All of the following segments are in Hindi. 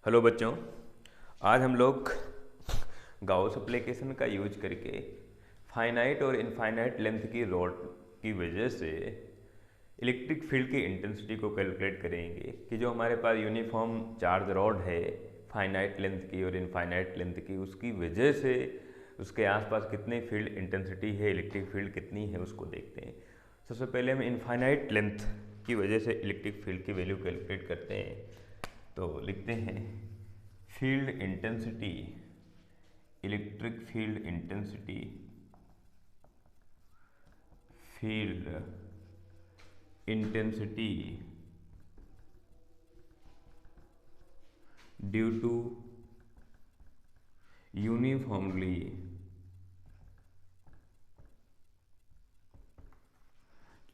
हेलो बच्चों, आज हम लोग गाउस एप्लीकेशन का यूज करके फाइनाइट और इनफाइनाइट लेंथ की रॉड की वजह से इलेक्ट्रिक फील्ड की इंटेंसिटी को कैलकुलेट करेंगे कि जो हमारे पास यूनिफॉर्म चार्ज रॉड है फाइनाइट लेंथ की और इनफाइनाइट लेंथ की, उसकी वजह से उसके आसपास कितनी फील्ड इंटेंसिटी है, इलेक्ट्रिक फील्ड कितनी है, उसको देखते हैं। सबसे पहले हम इनफाइनाइट लेंथ की वजह से इलेक्ट्रिक फील्ड की वैल्यू कैलकुलेट करते हैं। तो लिखते हैं field intensity, electric field intensity, field intensity due to uniformly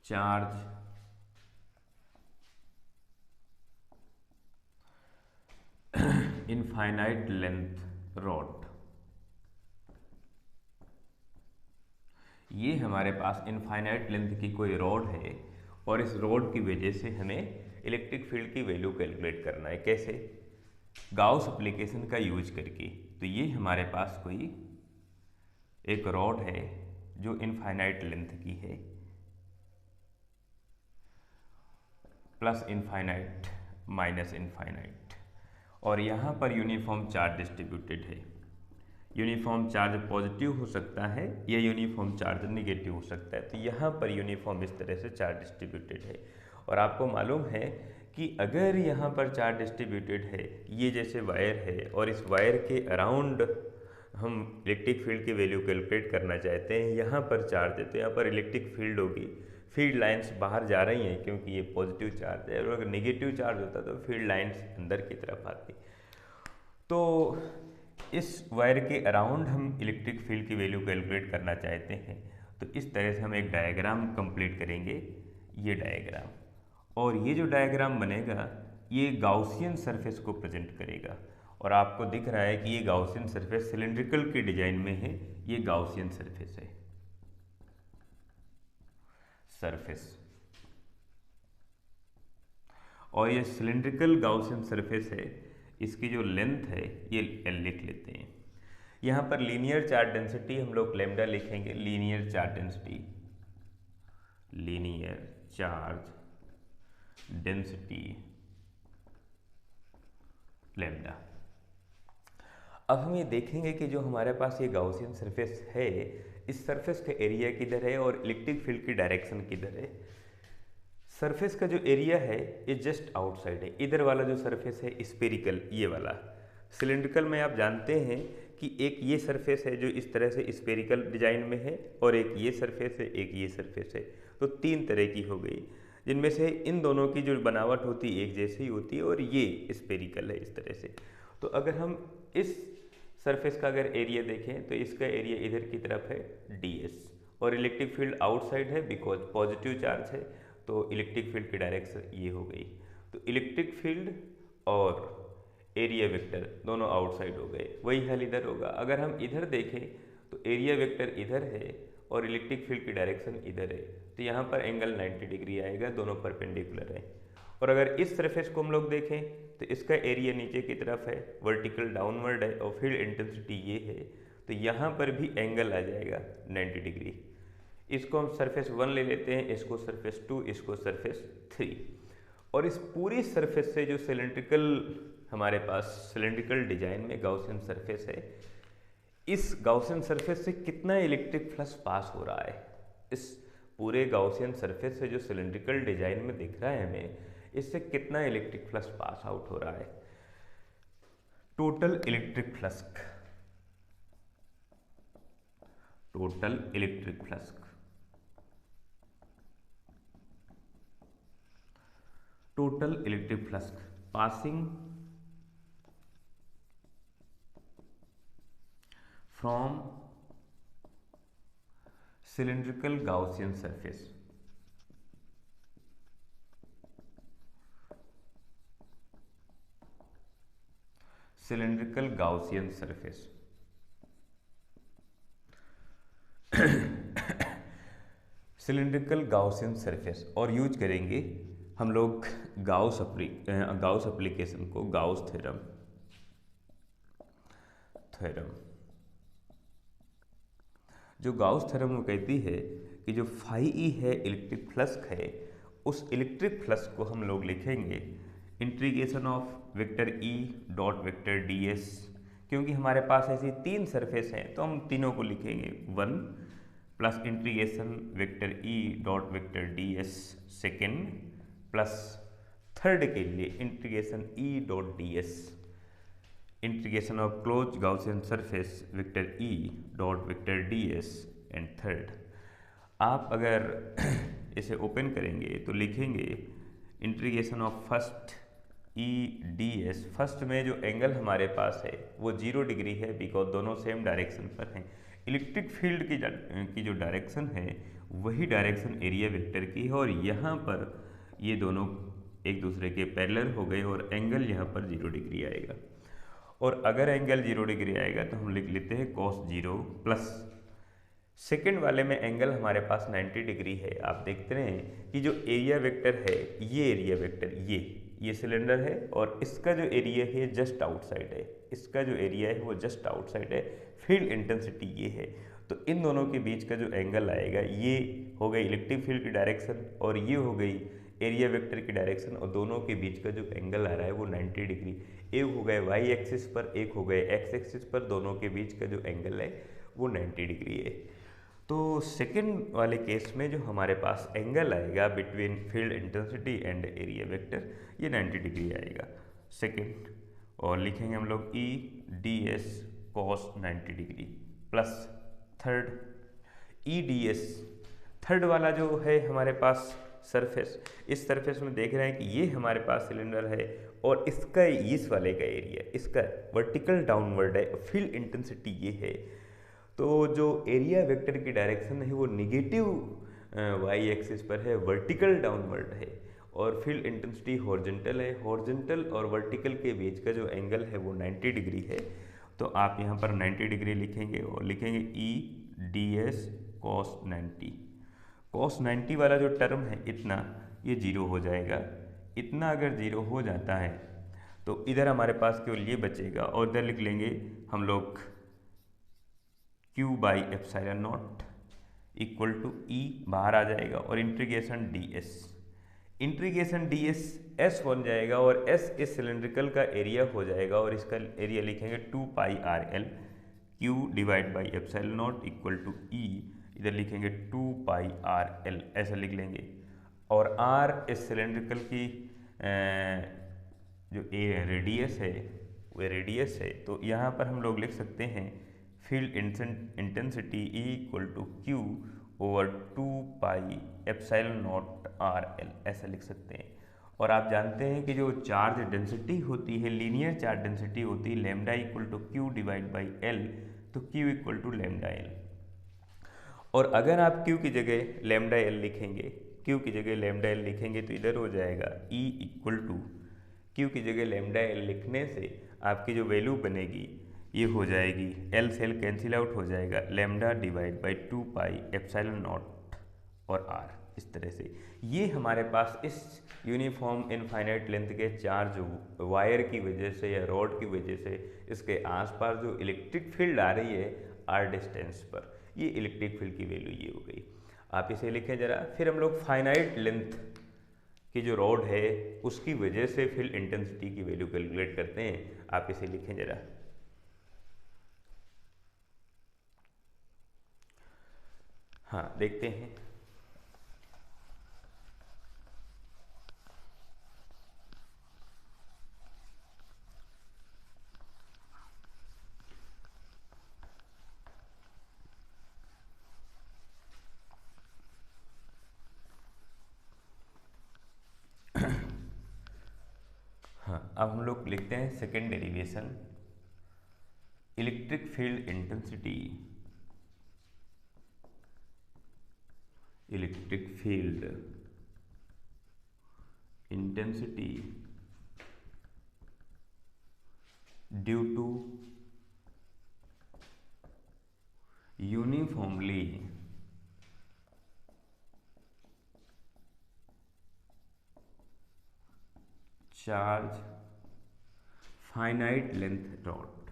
charge infinite length rod. ये हमारे पास इनफाइनाइट लेंथ की कोई रॉड है और इस रॉड की वजह से हमें इलेक्ट्रिक फील्ड की वैल्यू कैलकुलेट करना है। कैसे? गाउस एप्लीकेशन का यूज करके। तो ये हमारे पास कोई एक रॉड है जो इनफाइनाइट लेंथ की है, प्लस इनफाइनाइट माइनस इनफाइनाइट, और यहाँ पर यूनिफॉर्म चार्ज डिस्ट्रीब्यूटेड है। यूनिफॉर्म चार्ज पॉजिटिव हो सकता है या यूनिफॉर्म चार्ज नेगेटिव हो सकता है। तो यहाँ पर यूनिफॉर्म इस तरह से चार्ज डिस्ट्रीब्यूटेड है। और आपको मालूम है कि अगर यहाँ पर चार्ज डिस्ट्रीब्यूटेड है, ये जैसे वायर है और इस वायर के अराउंड हम इलेक्ट्रिक फील्ड की वैल्यू कैलकुलेट करना चाहते हैं, यहाँ पर चार्ज है तो यहाँ पर इलेक्ट्रिक फील्ड होगी। फील्ड लाइंस बाहर जा रही हैं क्योंकि ये पॉजिटिव चार्ज है, और अगर नेगेटिव चार्ज होता तो फील्ड लाइंस अंदर की तरफ आती। तो इस वायर के अराउंड हम इलेक्ट्रिक फील्ड की वैल्यू कैलकुलेट करना चाहते हैं। तो इस तरह से हम एक डायग्राम कंप्लीट करेंगे, ये डायग्राम। और ये जो डायग्राम बनेगा ये गाउसियन सरफेस को प्रेजेंट करेगा। और आपको दिख रहा है कि ये गाउसियन सरफेस सिलिंड्रिकल की डिजाइन में है। ये गाउसियन सरफेस है, सरफेस। और ये सिलिंड्रिकल गाउसियन सरफेस है, इसकी जो लेंथ है ये L लिख लेते हैं। यहाँ पर लीनियर चार्ज डेंसिटी हम लोग लैम्डा लिखेंगे। Linear charge density, linear charge density lambda. अब हम ये देखेंगे कि जो हमारे पास ये गाउसियन सरफेस है, इस सरफेस का एरिया किधर है और इलेक्ट्रिक फील्ड की डायरेक्शन किधर है। सरफेस का जो एरिया है ये जस्ट आउटसाइड है। इधर वाला जो सरफेस है स्फेरिकल, ये वाला। सिलिंड्रिकल में आप जानते हैं कि एक ये सरफेस है जो इस तरह से स्फेरिकल डिजाइन में है, और एक ये सरफेस है, एक ये सरफेस है। तो तीन तरह की हो गई, जिनमें से इन दोनों की जो बनावट होती है एक जैसी ही होती है, और ये स्फेरिकल है इस तरह से। तो अगर हम इस सरफेस का अगर एरिया देखें तो इसका एरिया इधर की तरफ है ds, और इलेक्ट्रिक फील्ड आउटसाइड है बिकॉज पॉजिटिव चार्ज है। तो इलेक्ट्रिक फील्ड की डायरेक्शन ये हो गई। तो इलेक्ट्रिक फील्ड और एरिया वेक्टर दोनों आउटसाइड हो गए। वही हाल इधर होगा। अगर हम इधर देखें तो एरिया वेक्टर इधर है और इलेक्ट्रिक फील्ड की डायरेक्शन इधर है। तो यहाँ पर एंगल 90 डिग्री आएगा, दोनों परपेंडिकुलर है। और अगर इस सरफेस को हम लोग देखें तो इसका एरिया नीचे की तरफ है, वर्टिकल डाउनवर्ड है, और फील्ड इंटेंसिटी ये है। तो यहाँ पर भी एंगल आ जाएगा 90 डिग्री। इसको हम सरफेस 1 ले लेते हैं, इसको सरफेस 2, इसको सरफेस 3। और इस पूरी सरफेस से जो सिलिंड्रिकल हमारे पास सिलिंड्रिकल डिजाइन में गाउसियन सरफेस है, इस गाउसियन सरफेस से कितना इलेक्ट्रिक फ्लक्स पास हो रहा है। इस पूरे गाउसियन सरफेस से जो सिलिंड्रिकल डिजाइन में दिख रहा है हमें, इससे कितना इलेक्ट्रिक फ्लक्स पास आउट हो रहा है। Total electric flux, total electric flux, total electric flux passing from cylindrical Gaussian surface, cylindrical Gaussian surface। Cylindrical Gaussian surface, और यूज करेंगे हम लोग गाउस एप्लीकेशन को, गाउस थ्योरम। थ्योरम। जो गाउस थ्योरम वो कहती है कि जो फाई ई है इलेक्ट्रिक फ्लक्स है, उस इलेक्ट्रिक फ्लक्स को हम लोग लिखेंगे integration of vector E dot vector D S. क्योंकि हमारे पास ऐसी तीन सरफेस हैं तो हम तीनों को लिखेंगे 1 plus integration vector E dot vector D S second plus third के लिए integration E dot D s integration of close Gaussian surface vector E dot vector D S and third. आप अगर इसे ओपन करेंगे तो लिखेंगे integration of first E D S. First में जो एंगल हमारे पास है वो 0 डिग्री है, बिकॉज दोनों सेम डायरेक्शन पर हैं। इलेक्ट्रिक फील्ड की जो डायरेक्शन है वही डायरेक्शन एरिया वेक्टर की है, और यहाँ पर ये दोनों एक दूसरे के पैरेलल हो गए और एंगल यहाँ पर 0 डिग्री आएगा। और अगर एंगल 0 डिग्री आएगा तो हम लिख लेते हैं cos 0 प्लस सेकेंड वाले में एंगल हमारे पास 90 डिग्री है। आप देखते हैं कि जो एरिया वेक्टर है, ये एरिया वेक्टर ये सिलेंडर है और इसका जो एरिया है जस्ट आउटसाइड है, इसका जो एरिया है वो जस्ट आउटसाइड है। फील्ड इंटेंसिटी ये है, तो इन दोनों के बीच का जो एंगल आएगा ये हो गई इलेक्ट्रिक फील्ड की डायरेक्शन और ये हो गई एरिया वेक्टर की डायरेक्शन, और दोनों के बीच का जो एंगल आ रहा है वो 90 डिग्री। एक हो गए वाई एक्सिस पर, एक हो गए एक्स एक्सिस पर, दोनों के बीच का जो एंगल है वो 90 डिग्री है। तो सेकंड वाले केस में जो हमारे पास एंगल आएगा between field intensity and area vector, ये 90 डिग्री आएगा सेकंड, और लिखेंगे हम लोग E D S cos 90 degree plus third E D S. Third वाला जो है हमारे पास सरफेस, इस सरफेस में देख रहे हैं कि ये हमारे पास सिलेंडर है और इसका इस वाले का एरिया, इसका वर्टिकल डाउनवर्ड है, फील्ड इंटेंसिटी ये है। तो जो एरिया वेक्टर की डायरेक्शन है वो निगेटिव वाई एक्सिस पर है, वर्टिकल डाउनवर्ड है, और फील्ड इंटेंसिटी हॉरिजॉन्टल है। हॉरिजॉन्टल और वर्टिकल के बीच का जो एंगल है वो 90 डिग्री है। तो आप यहाँ पर 90 डिग्री लिखेंगे और लिखेंगे E D S cos 90। Cos 90 वाला जो टर्म है इतना, ये 0 हो जाएगा। इतना अगर 0 हो जाता है तो इधर हमारे पास केवल ये बचेगा और इधर लिख लेंगे हम लोग Q by epsilon naught equal to E बाहर आ जाएगा और integration d s. Integration d s s बन जाएगा और एस इस सिलेंड्रिकल का एरिया हो जाएगा और इसका एरिया लिखेंगे 2 pi r l q divide by epsilon naught equal to E, इधर लिखेंगे 2 पाई आर एल, ऐसा लिख लेंगे। और आर इस सिलेंड्रिकल की जो ए रेडियस है वो रेडियस है, तो यहाँ पर हम लोग लिख सकते हैं field intensity E equal to Q over 2 pi epsilon naught R L, ऐसा लिख सकते हैं। और आप जानते हैं कि जो चार्ज डेंसिटी होती है, लीनियर चार्ज डेंसिटी होती है lambda equal to Q divide by L, तो q equal to lambda l. और अगर आप क्यू की जगह लैम्डा एल लिखेंगे, क्यू की जगह लैम्डा एल लिखेंगे तो इधर हो जाएगा ई इक्वल टू क्यू की जगह लैम्डा एल लिखने से आपकी जो वैल्यू बनेगी ये हो जाएगी, एल से एल कैंसिल आउट हो जाएगा, lambda divide by 2 pi epsilon not और आर। इस तरह से ये हमारे पास इस यूनिफॉर्म इनफाइनाइट लेंथ के चार्ज वायर की वजह से या रॉड की वजह से इसके आसपास जो इलेक्ट्रिक फील्ड आ रही है आर डिस्टेंस पर, ये इलेक्ट्रिक फील्ड की वैल्यू ये हो गई। आप इसे लिखें जरा। फिर हम लोग फाइनाइट लेंथ की जो रॉड है उसकी वजह से फील्ड इंटेंसिटी की वैल्यू कैलकुलेट करते हैं। आप इसे लिखें जरा। हाँ, देखते हैं। हाँ, अब हम लोग लिखते हैं second derivation, electric field intensity, electric field intensity due to uniformly charge finite length rod.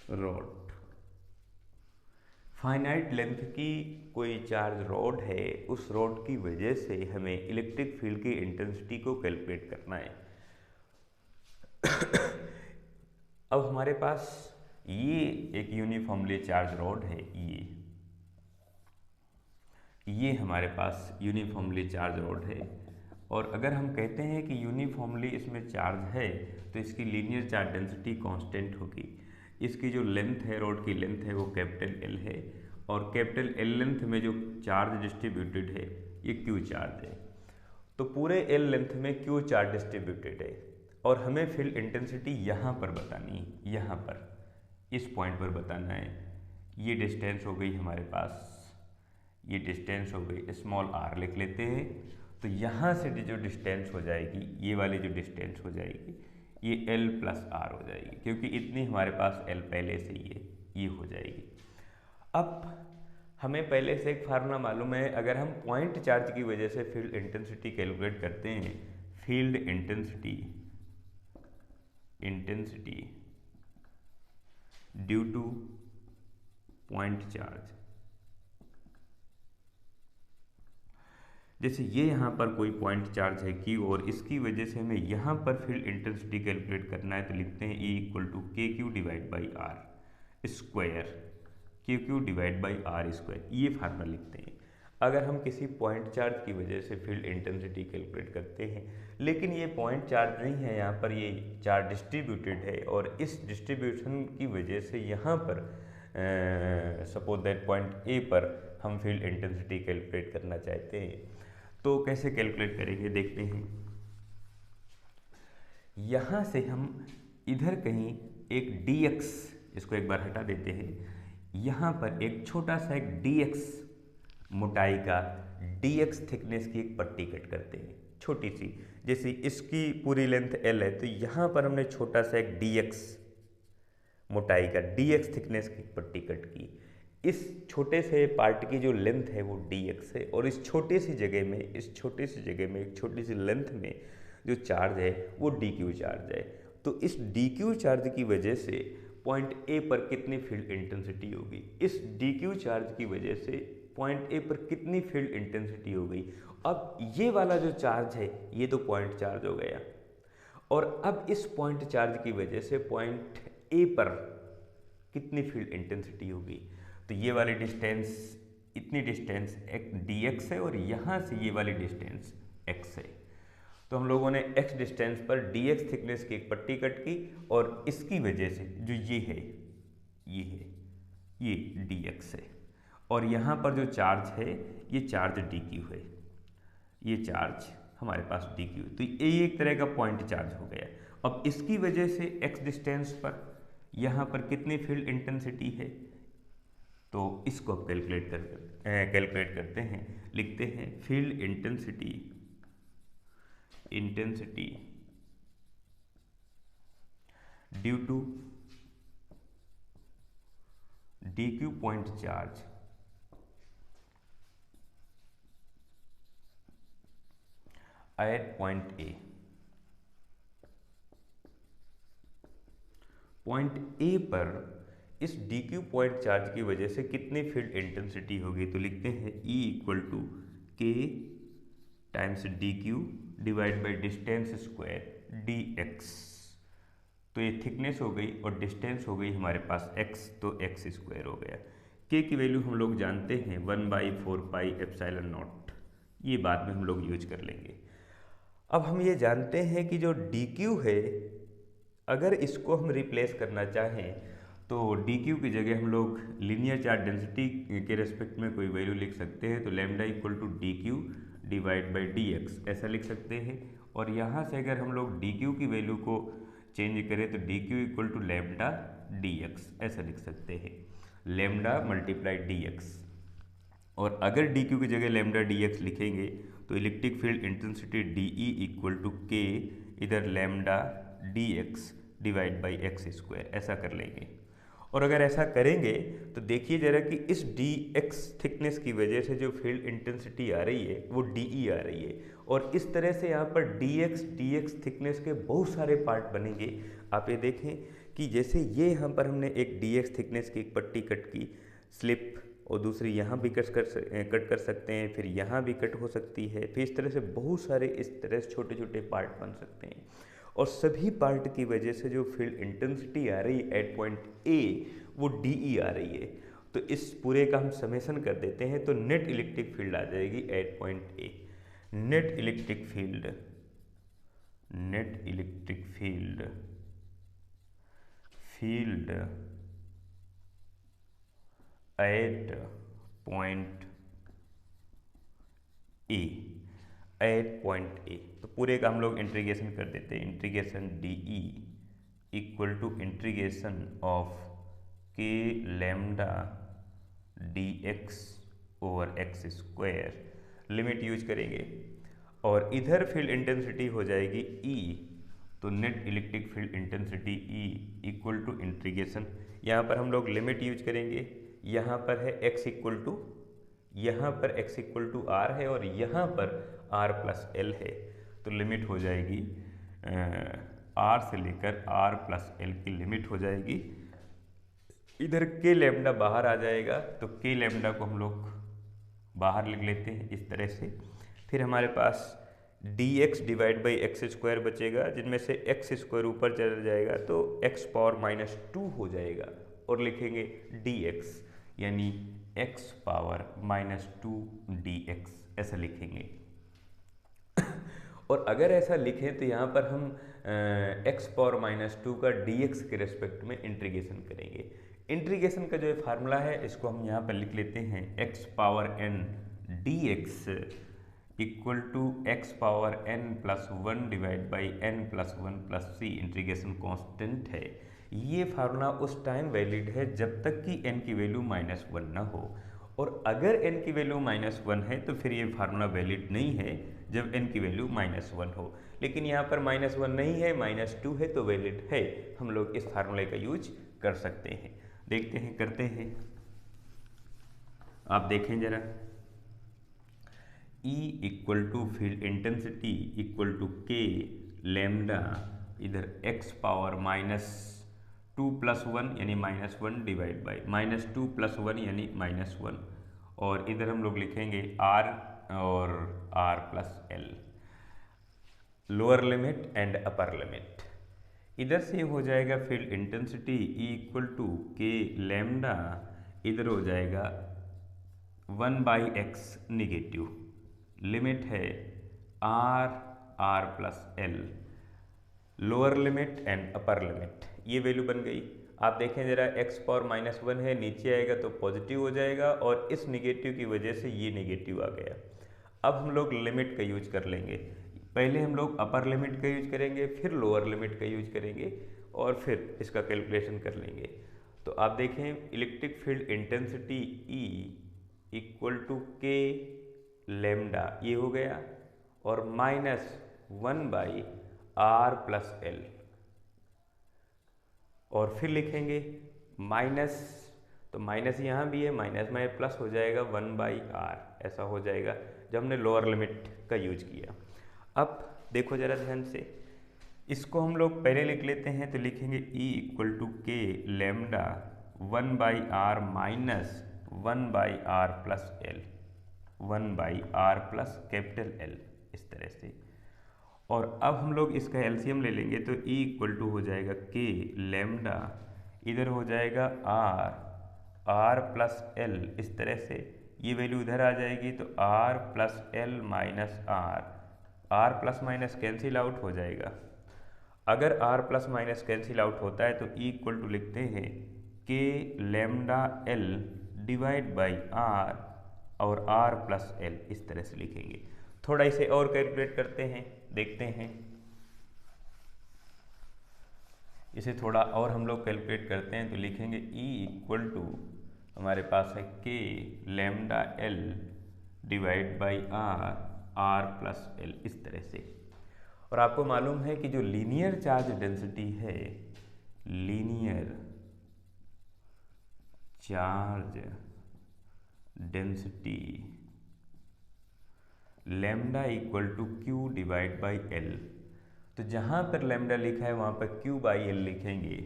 Rod. Finite length की कोई चार्ज रॉड है, उस रॉड की वजह से हमें इलेक्ट्रिक फील्ड की इंटेंसिटी को कैलकुलेट करना है। अब हमारे पास ये एक यूनिफॉर्मली चार्ज रॉड है, ये हमारे पास यूनिफॉर्मली चार्ज रॉड है, और अगर हम कहते हैं कि यूनिफॉर्मली इसमें चार्ज है तो इसकी लीनियर चार्ज डेंसिटी कांस्टेंट होगी। इसकी जो लेंथ है, रॉड की लेंथ है, वो कैपिटल एल है, और कैपिटल एल लेंथ में जो चार्ज डिस्ट्रीब्यूटेड है ये क्यू चार्ज है। तो पूरे एल लेंथ में क्यू चार्ज डिस्ट्रीब्यूटेड है, और हमें फील्ड इंटेंसिटी यहाँ पर बतानी है, यहाँ पर इस पॉइंट पर बताना है। ये डिस्टेंस हो गई हमारे पास, ये डिस्टेंस हो गई, स्मॉल आर लिख लेते हैं। तो यहाँ से जो डिस्टेंस हो जाएगी, ये वाली जो डिस्टेंस हो जाएगी, ये L प्लस आर हो जाएगी, क्योंकि इतनी हमारे पास L पहले से ही है, ये हो जाएगी। अब हमें पहले से एक फार्मूला मालूम है, अगर हम पॉइंट चार्ज की वजह से फील्ड इंटेंसिटी कैलकुलेट करते हैं, field intensity due to point charge, जैसे ये यहाँ पर कोई पॉइंट चार्ज है Q और इसकी वजह से हमें यहाँ पर फील्ड इंटेंसिटी कैलकुलेट करना है, तो लिखते हैं E equal to k q divide by r square, k q divide by r square, ये फार्मूला लिखते हैं अगर हम किसी पॉइंट चार्ज की वजह से फील्ड इंटेंसिटी कैलकुलेट करते हैं। लेकिन ये पॉइंट चार्ज नहीं है, यहाँ पर ये चार्ज डिस्ट्रीब्यूटेड है, और इस डिस्ट्रीब्यूशन की वजह से यहाँ पर सपोज दैट पॉइंट ए पर हम फील्ड इंटेंसिटी कैलकुलेट करना चाहते हैं। तो कैसे कैलकुलेट करेंगे देखते हैं। यहाँ से हम इधर कहीं एक dx, इसको एक बार हटा देते हैं, यहाँ पर एक छोटा सा एक dx मोटाई का, dx थिकनेस की एक पट्टी कट करते हैं, छोटी सी, जैसे इसकी पूरी लेंथ l है, तो यहाँ पर हमने छोटा सा एक dx मोटाई का, dx थिकनेस की पट्टी कट की। इस छोटे से पार्ट की जो लेंथ है वो dx है, और इस छोटी सी जगह में, एक छोटी सी लेंथ में जो चार्ज है वो dq चार्ज है। तो इस dq चार्ज की वजह से पॉइंट A पर कितनी फील्ड इंटेंसिटी होगी, इस dq चार्ज की वजह से पॉइंट A पर कितनी फील्ड इंटेंसिटी हो गई। अब ये वाला जो चार्ज है ये तो पॉइंट चार्ज हो गया, और अब इस पॉइंट चार्ज की वजह से पॉइंट A पर कितनी फील्ड इंटेंसिटी होगी। तो ये वाली डिस्टेंस, इतनी डिस्टेंस एक dx है, और यहाँ से ये वाली डिस्टेंस x है। तो हम लोगों ने x डिस्टेंस पर dx थिकनेस की एक पट्टी कट की, और इसकी वजह से जो ये है, ये dx है, और यहाँ पर जो चार्ज है ये चार्ज dq है, ये चार्ज हमारे पास dq, तो ये एक तरह का पॉइंट चार्ज हो गया। अब इसकी वजह से x डिस्टेंस पर यहाँ पर कितनी फील्ड इंटेंसिटी है, तो इसको अब कैलकुलेट करते हैं, लिखते हैं field intensity due to dq point charge at point A। Point A पर इस dq पॉइंट चार्ज की वजह से कितनी फील्ड इंटेंसिटी होगी, तो लिखते हैं E इक्वल टू के times dq divide by distance square dx। तो ये थिकनेस हो गई और डिस्टेंस हो गई हमारे पास x, तो x स्क्वायर हो गया। k की वैल्यू हम लोग जानते हैं 1/4 पाई एप्सिलॉन नॉट, ये बाद में हम लोग यूज कर लेंगे। अब हम ये जानते हैं कि जो dq है, अगर इसको हम रिप्लेस करना चाहें तो dq की जगह हम लोग लीनियर चार्ज डेंसिटी के रेस्पेक्ट में कोई वैल्यू लिख सकते हैं, तो lambda equal to dq divide by dx ऐसा लिख सकते हैं। और यहाँ से अगर हम लोग dq की वैल्यू को चेंज करें तो dq equal to lambda dx ऐसा लिख सकते हैं, लैम्डा मल्टीप्लाई dx। और अगर dq की जगह लैम्डा dx लिखेंगे तो electric field intensity dE equal to k इधर lambda dx divide by x square ऐसा कर लेंगे। और अगर ऐसा करेंगे तो देखिए जरा कि इस dx थिकनेस की वजह से जो फील्ड इंटेंसिटी आ रही है वो dE आ रही है, और इस तरह से यहाँ पर dx थिकनेस के बहुत सारे पार्ट बनेंगे। आप ये देखें कि जैसे ये यहाँ पर हमने एक dx थिकनेस की एक पट्टी कट की स्लिप, और दूसरी यहाँ भी कट कर सकते हैं, फिर यहाँ भी कट हो सकती है, फिर इस तरह से बहुत सारे इस तरह से छोटे छोटे पार्ट बन सकते हैं। और सभी पार्ट की वजह से जो फील्ड इंटेंसिटी आ रही है एट पॉइंट ए वो डी आ रही है। तो इस पूरे का हम समेशन कर देते हैं तो नेट इलेक्ट्रिक फील्ड आ जाएगी at point A. Net electric field at point A, तो पूरे का हम लोग इंटीग्रेशन कर देते हैं। Integration d equal to integration of k lambda d x over x square, limit use करेंगे और इधर फील्ड इंटेंसिटी हो जाएगी ई, तो net electric field intensity E equal to integration, यहाँ पर हम लोग लिमिट यूज करेंगे, यहाँ पर है x इक्वल टू, यहाँ पर x इक्वल टू आर है और यहाँ पर r प्लस एल है, तो लिमिट हो जाएगी r से लेकर r प्लस एल की लिमिट हो जाएगी। इधर k लैम्डा बाहर आ जाएगा, तो k लैम्डा को हम लोग बाहर लिख लेते हैं इस तरह से। फिर हमारे पास dx divide by x square बचेगा, जिनमें से एक्स स्क्वायर ऊपर चला जाएगा तो x पावर माइनस 2 हो जाएगा, और लिखेंगे dx यानी x पावर माइनस 2 dx, ऐसा लिखेंगे। और अगर ऐसा लिखें तो यहाँ पर हम x पावर माइनस 2 का dx के रेस्पेक्ट में इंटीग्रेशन करेंगे। इंटीग्रेशन का जो फार्मूला है इसको हम यहाँ पर लिख लेते हैं, x power n dx equal to x power n plus 1 divide by n plus 1 plus c, integration constant है। ये फार्मूला उस टाइम वैलिड है जब तक कि n की वैल्यू -1 ना हो, और अगर n की वैल्यू -1 है तो फिर ये फार्मूला वैलिड नहीं है जब n की वैल्यू -1 हो। लेकिन यहाँ पर -1 नहीं है, -2 है, तो वैलिड है, हम लोग इस फार्मूले का यूज कर सकते हैं। देखते हैं, करते हैं। आप देखें जरा, E equal to field intensity equal to K lambda, इधर x पावर -2 प्लस 1 यानी -1 डिवाइड बाई -2 प्लस 1 यानी -1, और इधर हम लोग लिखेंगे r और r plus L, lower limit and upper limit. इधर से हो जाएगा field intensity E equal to K lambda, इधर हो जाएगा 1/x निगेटिव, लिमिट है r plus L, lower limit and upper limit, ये वैल्यू बन गई। आप देखें जरा, x पावर -1 है, नीचे आएगा तो पॉजिटिव हो जाएगा, और इस निगेटिव की वजह से ये निगेटिव आ गया। अब हम लोग लिमिट का यूज कर लेंगे, पहले हम लोग अपर लिमिट का यूज करेंगे, फिर लोअर लिमिट का यूज करेंगे, और फिर इसका कैलकुलेशन कर लेंगे। तो आप देखें, electric field intensity E equal to K lambda, ये हो गया, और -1/r प्लस एल, और फिर लिखेंगे माइनस, तो माइनस यहाँ भी है, माइनस में प्लस हो जाएगा 1/r, ऐसा हो जाएगा जब हमने लोअर लिमिट का यूज किया। अब देखो जरा ध्यान से, इसको हम लोग पहले लिख लेते हैं, तो लिखेंगे E equal to K lambda 1/r minus 1/r plus L, 1/r plus capital L, इस तरह से। और अब हम लोग इसका एलसीएम ले लेंगे, तो E इक्वल टू हो जाएगा के लैम्डा, इधर हो जाएगा r प्लस एल, इस तरह से ये वैल्यू इधर आ जाएगी, तो r plus L minus r plus minus cancel out हो जाएगा। अगर r plus minus cancel out होता है तो E इक्वल टू लिखते हैं के lambda L divide by r और r प्लस एल, इस तरह से लिखेंगे। थोड़ा इसे और कैलकुलेट करते हैं, देखते हैं, इसे थोड़ा और हम लोग कैलकुलेट करते हैं, तो लिखेंगे E इक्वल टू हमारे पास है K lambda L divide by r plus L, इस तरह से। और आपको मालूम है कि जो लीनियर चार्ज डेंसिटी है, linear charge density lambda equal to Q divide by L, तो जहाँ पर लैम्डा लिखा है वहाँ पर क्यू बाई एल लिखेंगे,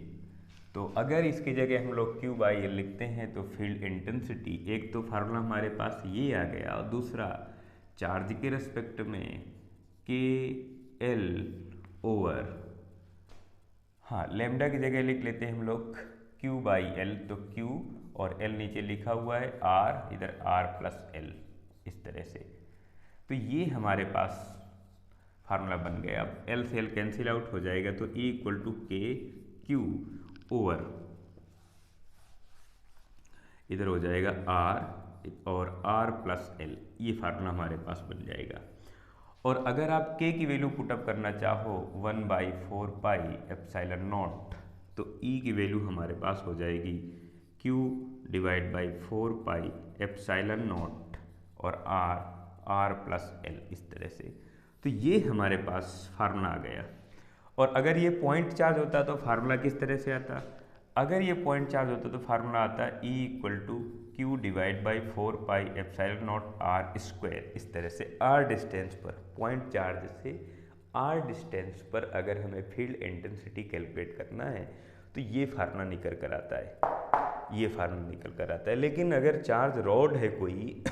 तो अगर इसकी जगह हम लोग Q बाई एल लिखते हैं तो फील्ड इंटेंसिटी, एक तो फार्मूला हमारे पास ये आ गया और दूसरा चार्ज के रेस्पेक्ट में के एल ओवर, हाँ लेमडा की जगह लिख लेते हैं हम लोग Q बाई एल, तो Q और L नीचे लिखा हुआ है, R इधर R प्लस L, इस तरह से। तो ये हमारे पास फार्मूला बन गया। अब L से L कैंसिल आउट हो जाएगा तो E equal to k Q over, इधर हो जाएगा R और R प्लस L, ये फार्मूला हमारे पास बन जाएगा। और अगर आप K की वैल्यू पुटअप करना चाहो 1/4 पाई एप्सिलॉन नॉट, तो E की वैल्यू हमारे पास हो जाएगी Q divide by 4 pi epsilon not और R प्लस L, इस तरह से। तो ये हमारे पास फार्मूला आ गया। और अगर ये पॉइंट चार्ज होता तो फार्मूला किस तरह से आता? अगर ये पॉइंट चार्ज होता तो फार्मूला आता E equal to Q divide by 4 pi epsilon naught R square, इस तरह से। R डिस्टेंस पर, पॉइंट चार्ज से R डिस्टेंस पर अगर हमें फील्ड इंटेंसिटी कैलकुलेट करना है तो ये फार्मूला निकल कर आता है, ये फार्मूला निकल कर आता है। लेकिन अगर चार्ज रॉड है कोई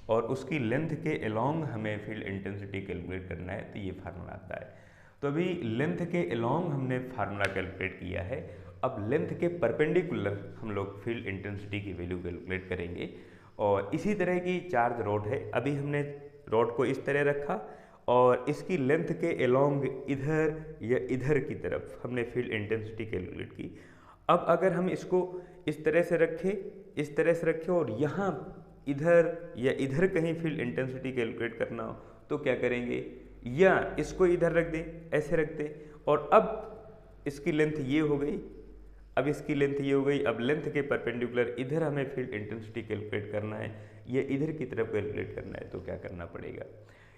और उसकी लेंथ के अलोंग हमें फील्ड इंटेंसिटी कैलकुलेट करना है तो ये फार्मूला आता है। तो अभी लेंथ के अलोंग हमने फार्मूला कैलकुलेट किया है, अब लेंथ के परपेंडिकुलर हम लोग फील्ड इंटेंसिटी की वैल्यू कैलकुलेट करेंगे। और इसी तरह की चार्ज रॉड है, अभी हमने रॉड को इस तरह रखा और इसकी लेंथ के अलोंग इधर या इधर की तरफ हमने फील्ड इंटेंसिटी कैलकुलेट की। अब अगर हम इसको इस तरह से रखें, इस तरह से रखें और यहाँ इधर या इधर कहीं फील्ड इंटेंसिटी कैलकुलेट करना हो तो क्या करेंगे, या इसको इधर रख दें, ऐसे रख दें। और अब इसकी लेंथ ये हो गई, अब इसकी लेंथ ये हो गई। अब लेंथ के परपेंडिकुलर इधर हमें फील्ड इंटेंसिटी कैलकुलेट करना है या इधर की तरफ कैलकुलेट करना है तो क्या करना पड़ेगा।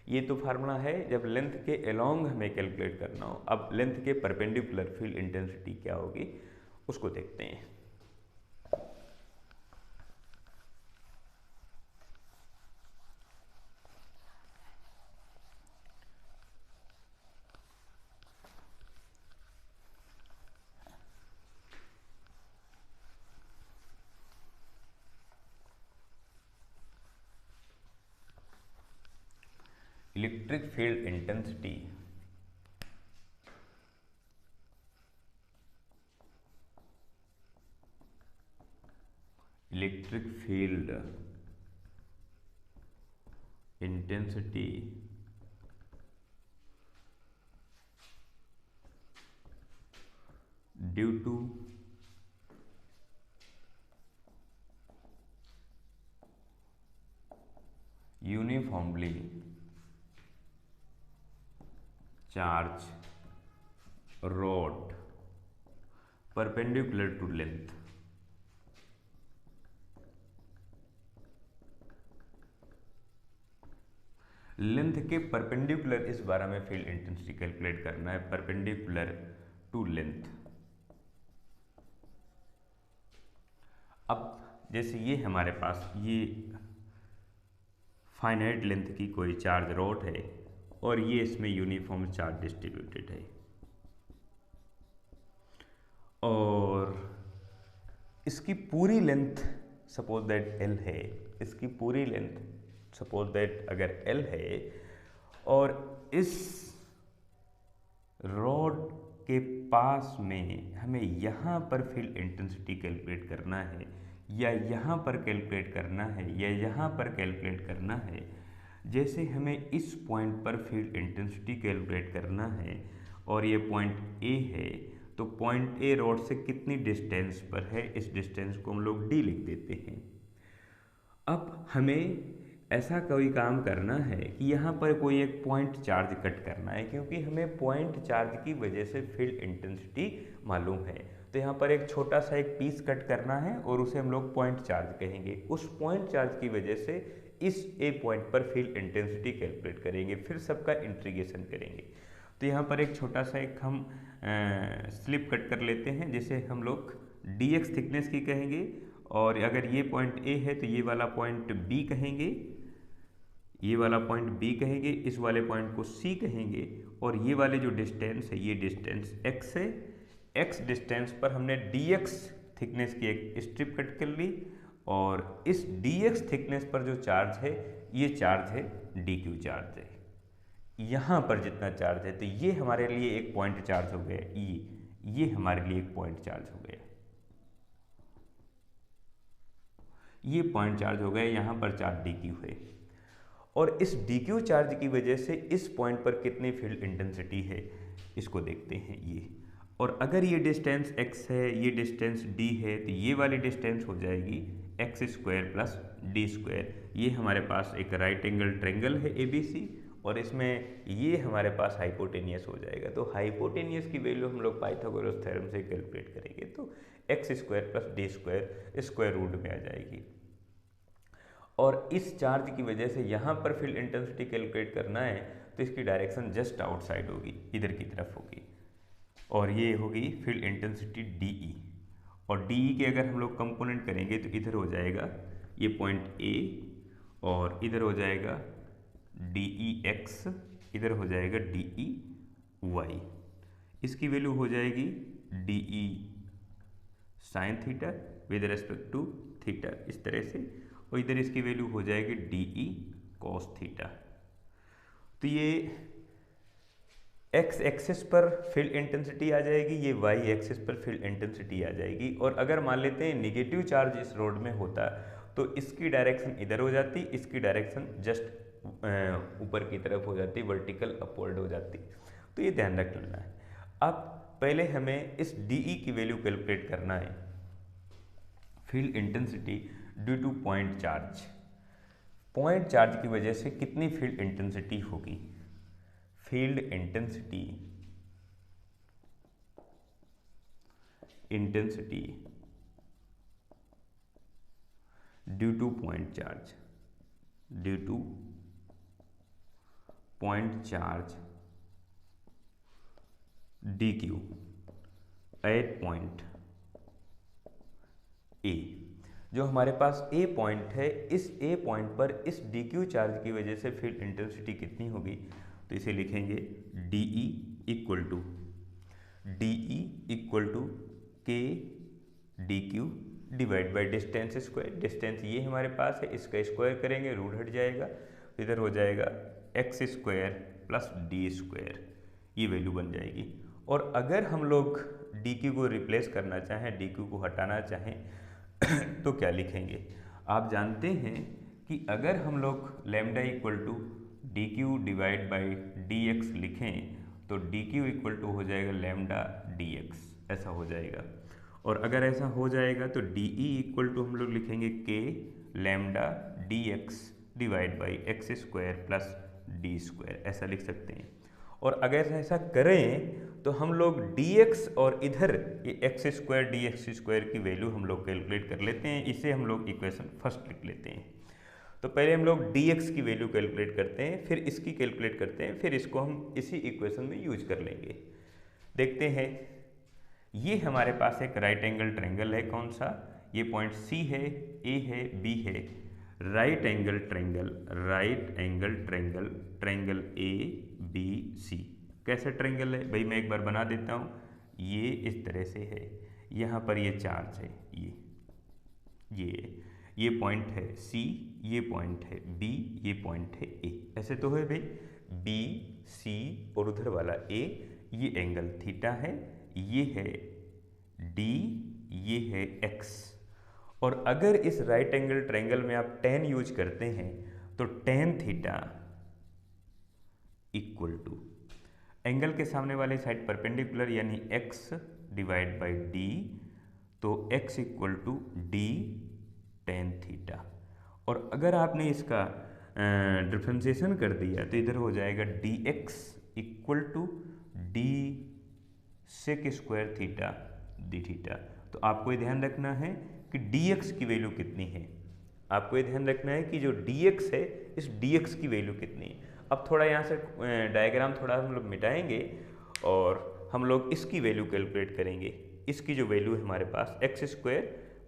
ये तो फार्मूला है जब लेंथ के अलोंग हमें कैलकुलेट करना हो। अब लेंथ के परपेंडिकुलर फील्ड इंटेंसिटी क्या होगी उसको देखते हैं। Electric field intensity electric field intensity due to uniformly charge rod perpendicular to length, length के परपेंडिकुलर इस बार हमें फील्ड इंटेंसिटी कैलकुलेट करना है, परपेंडिकुलर टू लेंथ। अब जैसे ये हमारे पास ये फाइनाइट लेंथ की कोई चार्ज रॉड है और ये इसमें यूनिफॉर्म चार्ज डिस्ट्रीब्यूटेड है और इसकी पूरी लेंथ सपोज दैट L है, इसकी पूरी लेंथ सपोज दैट अगर L है और इस रॉड के पास में हमें यहाँ पर फील्ड इंटेंसिटी कैलकुलेट करना है या यहाँ पर कैलकुलेट करना है या यहाँ पर कैलकुलेट करना है। जैसे हमें इस पॉइंट पर फील्ड इंटेंसिटी कैलकुलेट करना है और ये पॉइंट A है, तो पॉइंट A रॉड से कितनी डिस्टेंस पर है, इस डिस्टेंस को हम लोग D लिख देते हैं। अब हमें ऐसा कोई काम करना है कि यहाँ पर कोई एक पॉइंट चार्ज कट करना है, क्योंकि हमें पॉइंट चार्ज की वजह से फील्ड इंटेंसिटी मालूम है। तो यहाँ पर एक छोटा सा एक पीस कट करना है और उसे हम लोग पॉइंट चार्ज कहेंगे। उस पॉइंट चार्ज की वजह से इस A पॉइंट पर फील्ड इंटेंसिटी कैलकुलेट करेंगे, फिर सबका इंटीग्रेशन करेंगे। तो यहाँ पर एक छोटा सा एक हम स्लिप कट कर लेते हैं, जिसे हम लोग dx थिकनेस की कहेंगे। और अगर ये पॉइंट A है तो ये वाला पॉइंट B कहेंगे, ये वाला पॉइंट B कहेंगे, इस वाले पॉइंट को C कहेंगे और ये वाले जो डिस्टेंस है ये डिस्टेंस x है, x डिस्टेंस पर हमने dx थिकनेस की एक स्ट्रिप कट कर ली और इस dx थिकनेस पर जो चार्ज है ये चार्ज है dq चार्ज है। यहाँ पर जितना चार्ज है तो ये हमारे लिए एक पॉइंट चार्ज हो गया, ये हमारे लिए एक पॉइंट चार्ज हो गया, ये पॉइंट चार्ज हो गया, यहाँ पर चार्ज dq है। और इस dq चार्ज की वजह से इस पॉइंट पर कितनी फील्ड इंटेंसिटी है इसको देखते हैं ये। और अगर ये डिस्टेंस x है, ये डिस्टेंस d है, तो ये वाली डिस्टेंस हो जाएगी x स्क्वायर प्लस डी स्क्वायर। ये हमारे पास एक राइट एंगल ट्रायंगल है ABC और इसमें ये हमारे पास हाइपोटेनियस हो जाएगा। तो हाइपोटेनियस की वैल्यू हम लोग पाइथागोरस थ्योरम से कैलकुलेट करेंगे तो x स्क्वायर plus D square square root में आ जाएगी। और इस चार्ज की वजह से यहाँ पर फील्ड इंटेंसिटी कैलकुलेट करना है तो इसकी डायरेक्शन जस्ट आउटसाइड होगी, इधर की तरफ होगी, और ये होगी फील्ड इंटेंसिटी DE। और DE के अगर हम लोग कंपोनेंट करेंगे तो इधर हो जाएगा ये पॉइंट A और इधर हो जाएगा DEX, इधर हो जाएगा DEY। इसकी वैल्यू हो जाएगी DE sine theta with respect to theta इस तरह से, और इधर इसकी वैल्यू हो जाएगी DE कॉस थीटा। तो ये x एक्सिस पर फील्ड इंटेंसिटी आ जाएगी, ये y एक्सिस पर फील्ड इंटेंसिटी आ जाएगी। और अगर मान लेते हैं नेगेटिव चार्ज इस रोड में होता तो इसकी डायरेक्शन इधर हो जाती, इसकी डायरेक्शन जस्ट ऊपर की तरफ हो जाती, वर्टिकल अपवर्ड हो जाती। तो ये ध्यान रख लेना है। अब पहले हमें इस DE की वैल्यू कैलकुलेट करना है, field intensity due to point charge. Point charge की वजह से कितनी फील्ड इंटेंसिटी होगी, field intensity due to point charge, due to point charge DQ at point A। जो हमारे पास A पॉइंट है, इस A पॉइंट पर इस DQ चार्ज की वजह से फील्ड इंटेंसिटी कितनी होगी, तो इसे लिखेंगे DE equal to K DQ divide by distance square. Distance ये हमारे पास है, इसका स्क्वायर करेंगे रूट हट जाएगा, तो इधर हो जाएगा x स्क्वायर प्लस डी स्क्वायर, ये वैल्यू बन जाएगी। और अगर हम लोग DQ को रिप्लेस करना चाहें, DQ को हटाना चाहें तो क्या लिखेंगे, आप जानते हैं कि अगर हम लोग lambda equal to DQ divide by DX लिखें तो DQ इक्वल टू हो जाएगा लैम्डा DX, ऐसा हो जाएगा। और अगर ऐसा हो जाएगा तो DE इक्वल टू हम लोग लिखेंगे K lambda DX divide by x square plus D square, ऐसा लिख सकते हैं। और अगर ऐसा करें तो हम लोग dx और इधर ये एक्स स्क्वायर dx स्क्वायर की वैल्यू हम लोग कैलकुलेट कर लेते हैं। इसे हम लोग इक्वेशन फर्स्ट लिख लेते हैं। तो पहले हम लोग dx की वैल्यू कैलकुलेट करते हैं, फिर इसकी कैलकुलेट करते हैं, फिर इसको हम इसी इक्वेशन में यूज कर लेंगे। देखते हैं, ये हमारे पास एक राइट एंगल ट्रायंगल है, कौन सा, ये पॉइंट C है, A है, B है, right angle triangle, triangle ABC। कैसा ट्रायंगल है भाई, मैं एक बार बना देता हूँ। ये इस तरह से है, यहाँ पर ये चार्ज है, ये पॉइंट है C, ये पॉइंट है B, ये पॉइंट है A, ऐसे तो है भाई, B C और उधर वाला A, ये एंगल थीटा है, ये है D, ये है X। और अगर इस राइट एंगल ट्रायंगल में आप tan यूज करते हैं तो tan theta equal to angle के सामने वाले साइड परपेंडिकुलर यानी x डिवाइड बाई d, तो x equal to d tan theta. और अगर आपने इसका डिफ्रेंशिएशन कर दिया तो इधर हो जाएगा dx equal to d sec square theta D theta. तो आपको ये ध्यान रखना है कि dx की वैल्यू कितनी है, आपको ये ध्यान रखना है कि जो dx है इस dx की वैल्यू कितनी है। अब थोड़ा यहाँ से डायग्राम थोड़ा हम लोग मिटाएंगे और हम लोग इसकी वैल्यू कैलकुलेट करेंगे। इसकी जो वैल्यू है हमारे पास x square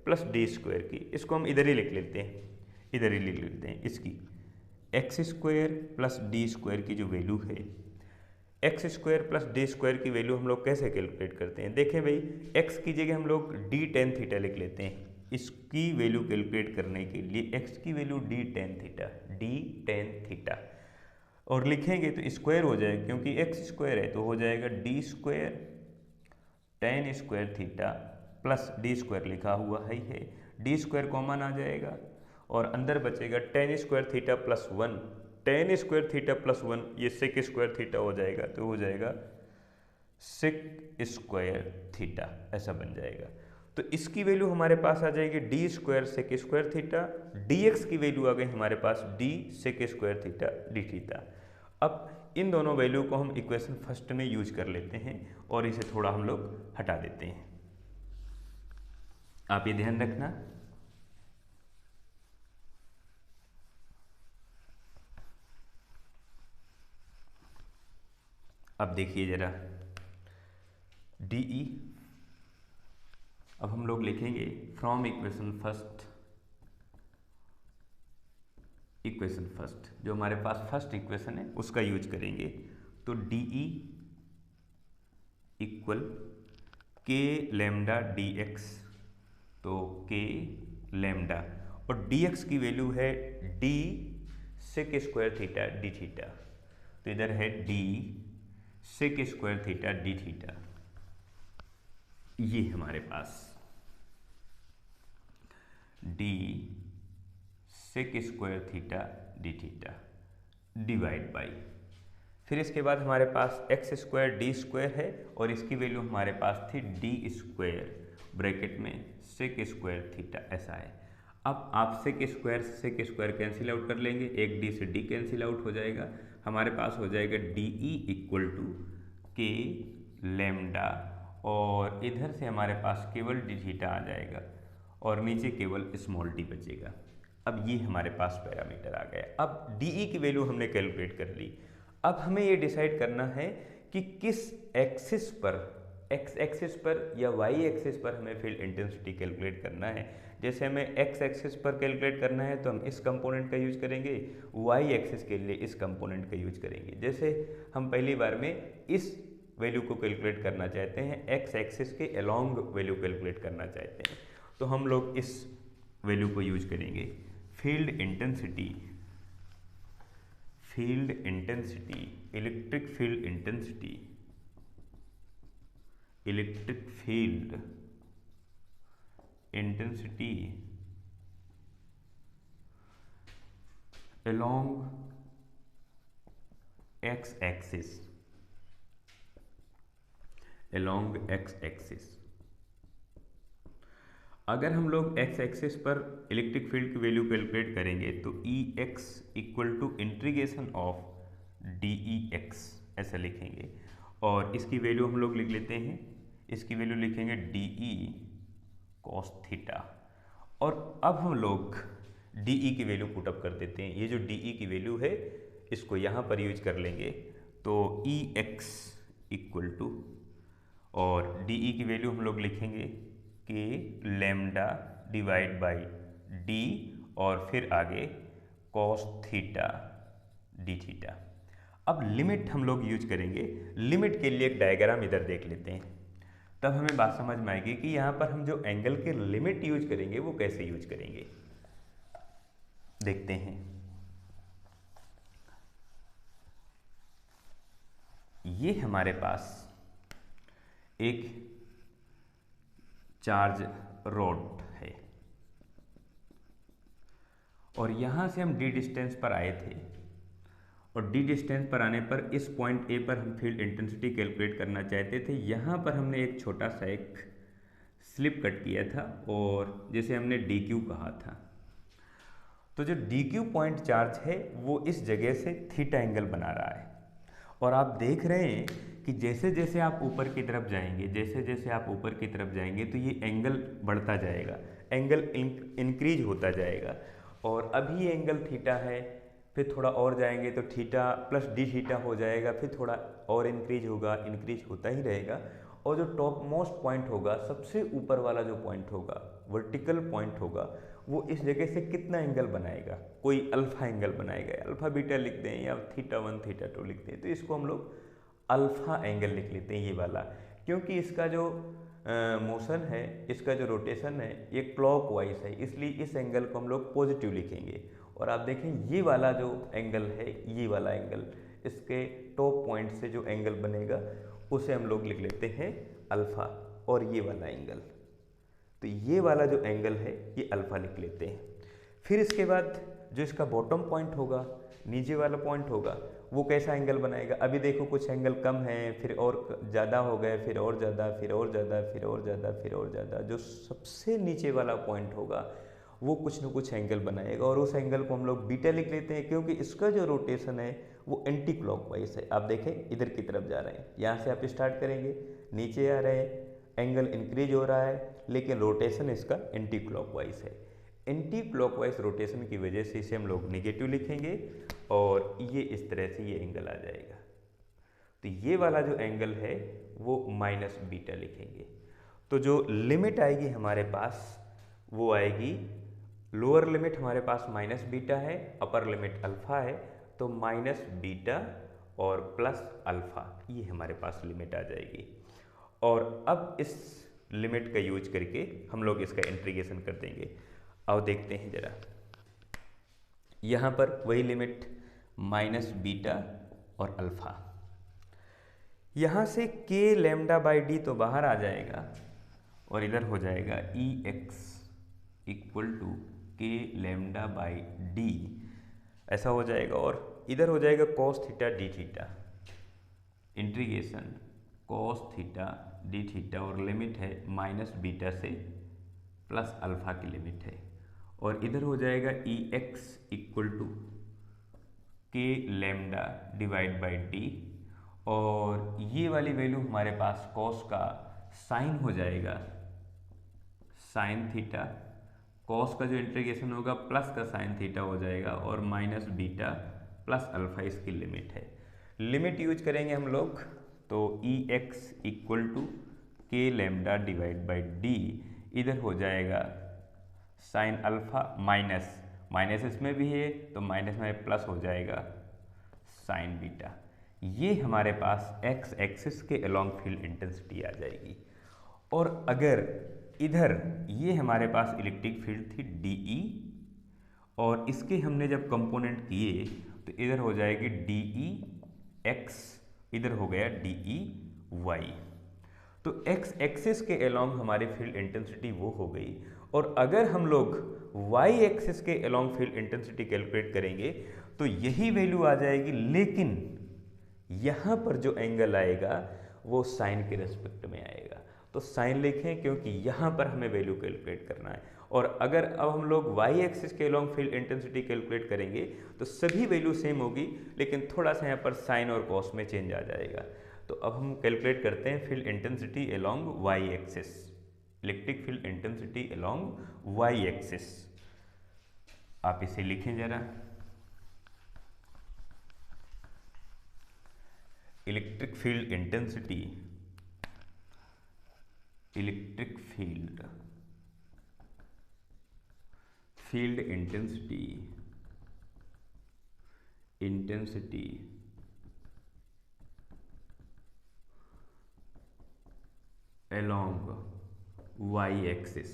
plus D square की, इसको हम इधर ही लिख लेते हैं, इधर ही लिख लेते हैं। इसकी x square plus D square की जो वैल्यू है, x square plus D square की वैल्यू हम लोग कैसे कैलकुलेट करते हैं? देखें भाई, एक्स की जगह हम लोग डी टेन थीटा लिख लेते हैं। इसकी वैल्यू कैलकुलेट करने के लिए एक्स की वैल्यू डी टेन थीटा और लिखेंगे तो स्क्वायर हो जाएगा, क्योंकि एक्स स्क्वायर है तो हो जाएगा D square ten square theta plus D square लिखा हुआ है डी स्क्वायर कॉमन आ जाएगा और अंदर बचेगा ten square theta plus one. Ten square theta plus one ये सेक स्क्वायर थीटा हो जाएगा, तो हो जाएगा सेक स्क्वायर थीटा, ऐसा बन जाएगा। तो इसकी वैल्यू हमारे पास आ जाएगी d square sec square theta, d x की वैल्यू आ गई हमारे पास d sec square theta D theta. अब इन दोनों वैल्यू को हम इक्वेशन फर्स्ट में यूज कर लेते हैं और इसे थोड़ा हम लोग हटा देते हैं। आप ये ध्यान रखना। अब देखिए जरा DE, अब हम लोग लिखेंगे फ्रॉम इक्वेशन फर्स्ट, जो हमारे पास फर्स्ट इक्वेशन है उसका यूज करेंगे। तो DE equal K lambda D X, तो के लेमडा और dx की वैल्यू है d sec square theta D theta, तो इधर है d sec square theta D theta, ये हमारे पास d sec square theta D theta divide by, फिर इसके बाद हमारे पास एक्स स्क्वायर डी स्क्वायर है और इसकी वैल्यू हमारे पास थी डी स्क्वायर ब्रैकेट में सेक स्क्वायर थीटा, ऐसा है। अब आप सेक स्क्वायर कैंसिल आउट कर लेंगे, एक डी से डी कैंसिल आउट हो जाएगा, हमारे पास हो जाएगा DE इक्वल टू के लेमडा और इधर से हमारे पास केवल डी थीटा आ जाएगा और नीचे केवल स्मॉल डी बचेगा। अब ये हमारे पास पैरामीटर आ गया। अब DE की वैल्यू हमने कैलकुलेट कर ली। अब हमें ये डिसाइड करना है कि किस एक्सिस पर, एक्स एक्सिस पर या वाई एक्सिस पर हमें फील्ड इंटेंसिटी कैलकुलेट करना है। जैसे हमें एक्स एक्सिस पर कैलकुलेट करना है तो हम इस कंपोनेंट का यूज करेंगे, वाई एक्सिस के लिए इस कंपोनेंट का यूज करेंगे। जैसे हम पहली बार में इस वैल्यू को कैलकुलेट करना चाहते हैं, एक्स एक्सिस के अलोंग वैल्यू कैलकुलेट करना चाहते हैं, तो हम लोग इस वैल्यू को यूज करेंगे। Field intensity, electric field intensity along x axis, अगर हम लोग x एक्सिस पर इलेक्ट्रिक फील्ड की वैल्यू कैलकुलेट करेंगे तो Ex equal to integration of DEx, ऐसा लिखेंगे और इसकी वैल्यू हम लोग लिख लेते हैं, इसकी वैल्यू लिखेंगे DE cos थीटा। और अब हम लोग DE की वैल्यू पुटअप कर देते हैं। ये जो DE की वैल्यू है इसको यहाँ पर यूज कर लेंगे, तो Ex इक्वल टू और DE की वैल्यू हम लोग लिखेंगे के लेमडा डिवाइड बाई डी और फिर आगे कॉस थीटा डी थीटा। अब लिमिट हम लोग यूज करेंगे। लिमिट के लिए एक डायग्राम इधर देख लेते हैं, तब हमें बात समझ में आएगी कि यहाँ पर हम जो एंगल के लिमिट यूज करेंगे वो कैसे यूज करेंगे। देखते हैं, ये हमारे पास एक चार्ज रॉड है और यहां से हम डी डिस्टेंस पर आए थे और डी डिस्टेंस पर आने पर इस पॉइंट ए पर हम फील्ड इंटेंसिटी कैलकुलेट करना चाहते थे। यहां पर हमने एक छोटा सा एक स्लिप कट किया था और जैसे हमने DQ कहा था, तो जो DQ पॉइंट चार्ज है वो इस जगह से थीटा एंगल बना रहा है और आप देख रहे हैं कि जैसे जैसे आप ऊपर की तरफ जाएंगे तो ये एंगल बढ़ता जाएगा, एंगल इंक्रीज होता जाएगा और अभी ये एंगल थीटा है, फिर थोड़ा और जाएंगे तो थीटा प्लस डी थीटा हो जाएगा, फिर थोड़ा और इंक्रीज होता ही रहेगा और जो टॉप मोस्ट पॉइंट होगा, सबसे ऊपर वाला जो पॉइंट होगा, वर्टिकल पॉइंट होगा, वो इस जगह से कितना एंगल बनाएगा, कोई अल्फा एंगल बनाएगा, अल्फा बीटा लिखते हैं या थीटा 1 थीटा 2 लिखते हैं, तो इसको हम लोग अल्फा एंगल लिख लेते हैं ये वाला, क्योंकि इसका जो मोशन है, इसका जो रोटेशन है ये क्लॉकवाइज है, इसलिए इस एंगल को हम लोग पॉजिटिव लिखेंगे। और आप देखें ये वाला जो एंगल है, ये वाला एंगल, इसके टॉप पॉइंट से जो एंगल बनेगा उसे हम लोग लिख लेते हैं अल्फा। और ये वाला एंगल, तो ये वाला जो एंगल है ये अल्फा लिख लेते हैं। फिर इसके बाद जो इसका बॉटम पॉइंट होगा, नीचे वाला पॉइंट होगा, वो कैसा एंगल बनाएगा। अभी देखो कुछ एंगल कम है, फिर और ज़्यादा हो गए, फिर और ज़्यादा, फिर और ज़्यादा, फिर और ज़्यादा, फिर और ज़्यादा। जो सबसे नीचे वाला पॉइंट होगा वो कुछ न कुछ एंगल बनाएगा, और उस एंगल को हम लोग बीटा लिख लेते हैं, क्योंकि इसका जो रोटेशन है वो एंटी क्लॉकवाइज है। आप देखें इधर की तरफ जा रहे हैं, यहाँ से आप स्टार्ट करेंगे, नीचे आ रहे हैं, एंगल इंक्रीज हो रहा है, लेकिन रोटेशन इसका एंटी क्लॉकवाइज है। एंटी क्लॉकवाइज रोटेशन की वजह से इसे हम लोग नेगेटिव लिखेंगे, और ये इस तरह से ये एंगल आ जाएगा। तो ये वाला जो एंगल है वो माइनस बीटा लिखेंगे। तो जो लिमिट आएगी हमारे पास वो आएगी, लोअर लिमिट हमारे पास माइनस बीटा है, अपर लिमिट अल्फा है, तो माइनस बीटा और प्लस अल्फा, ये हमारे पास लिमिट आ जाएगी। और अब इस लिमिट का यूज करके हम लोग इसका इंटीग्रेशन कर देंगे। अब देखते हैं जरा, यहाँ पर वही लिमिट माइनस बीटा और अल्फा, यहाँ से के लैम्डा बाई डी तो बाहर आ जाएगा, और इधर हो जाएगा ई x equal to K lambda by D, ऐसा हो जाएगा। और इधर हो जाएगा cos theta D theta, integration cos theta D theta, और लिमिट है माइनस बीटा से प्लस अल्फा की लिमिट है। और इधर हो जाएगा ई x equal to K lambda divide by D, और ये वाली वैल्यू हमारे पास कॉस का साइन हो जाएगा, साइन थीटा, कॉस का जो इंटीग्रेशन होगा प्लस का साइन थीटा हो जाएगा, और माइनस बीटा प्लस अल्फा इसकी लिमिट है। लिमिट यूज करेंगे हम लोग, तो ई x equal to K lambda divide by D, इधर हो जाएगा साइन अल्फा माइनस, माइनस इसमें भी है तो माइनस में प्लस हो जाएगा साइन बीटा। ये हमारे पास एक्स एक्सिस के अलोंग फील्ड इंटेंसिटी आ जाएगी। और अगर इधर ये हमारे पास इलेक्ट्रिक फील्ड थी डीई, और इसके हमने जब कंपोनेंट किए तो इधर हो जाएगी डीई एक्स, इधर हो गया डीई वाई। तो एक्स एक्सिस के अलोंग हमारी फील्ड इंटेंसिटी वो हो गई। और अगर हम लोग वाई एक्सिस के अलोंग फील्ड इंटेंसिटी कैलकुलेट करेंगे तो यही वैल्यू आ जाएगी, लेकिन यहाँ पर जो एंगल आएगा वो साइन के रेस्पेक्ट में आएगा। तो साइन लिखें, क्योंकि यहाँ पर हमें वैल्यू कैलकुलेट करना है। और अगर अब हम लोग वाई एक्सिस के अलोंग फील्ड इंटेंसिटी कैलकुलेट करेंगे तो सभी वैल्यू सेम होगी, लेकिन थोड़ा सा यहाँ पर साइन और कॉस में चेंज आ जाएगा। तो अब हम कैलकुलेट करते हैं field intensity along Y axis, electric field intensity along Y axis. आप इसे लिखें जरा, electric field intensity, electric field intensity, intensity along y axis.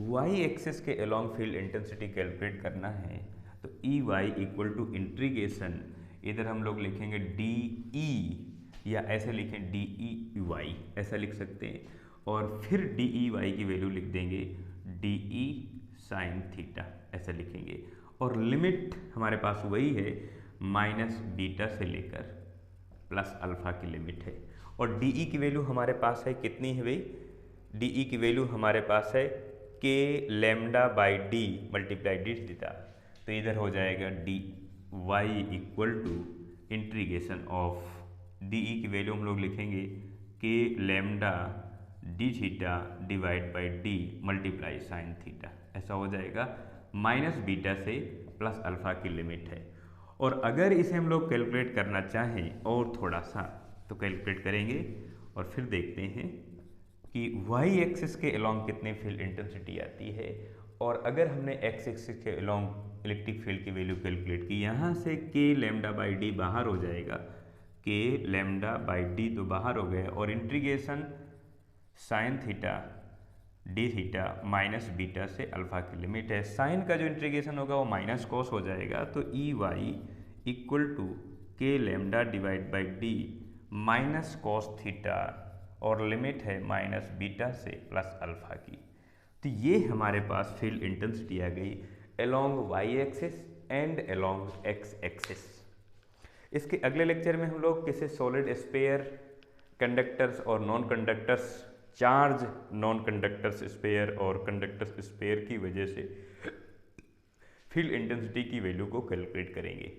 y axis के along फील्ड इंटेंसिटी कैलकुलेट करना है तो E Y equal to integration, इधर हम लोग लिखेंगे डी ई, या ऐसे लिखें डी ई वाई, ऐसा लिख सकते हैं। और फिर डी ई वाई की वैल्यू लिख देंगे डी ई साइन थीटा, ऐसा लिखेंगे। और लिमिट हमारे पास वही है, माइनस बीटा से लेकर प्लस अल्फा की लिमिट है। और डी ई की वैल्यू हमारे पास है कितनी है भाई, डी ई की वैल्यू हमारे पास है K lambda by D multiply D theta. तो इधर हो जाएगा D Y equal to integration of D E की वैल्यू हम लोग लिखेंगे K lambda D theta divide by D multiply sine theta, ऐसा हो जाएगा। माइनस बीटा से प्लस अल्फा की लिमिट है। और अगर इसे हम लोग कैलकुलेट करना चाहें और थोड़ा सा तो कैलकुलेट करेंगे, और फिर देखते हैं कि वाई एक्सिस के अलोंग कितनी फील्ड इंटेंसिटी आती है। और अगर हमने एक्स एक्सिस के अलोंग इलेक्ट्रिक फील्ड की वैल्यू कैलकुलेट की। यहाँ से के लैम्डा बाई डी बाहर हो जाएगा, के लैम्डा बाई डी तो बाहर हो गया, और integration sine theta D theta minus beta से अल्फा की लिमिट है। साइन का जो इंटीग्रेशन होगा वो माइनस कॉस हो जाएगा, तो E Y equal to K lambda divide by D minus cos theta, और लिमिट है माइनस बीटा से प्लस अल्फा की। तो ये हमारे पास फील्ड इंटेंसिटी आ गई along Y axis and along X axis. इसके अगले लेक्चर में हम लोग किसी सॉलिड स्फीयर, कंडक्टर्स और non conductors, charge non conductors sphere और कंडक्टर्स स्फीयर की वजह से फील्ड इंटेंसिटी की वैल्यू को कैलकुलेट करेंगे।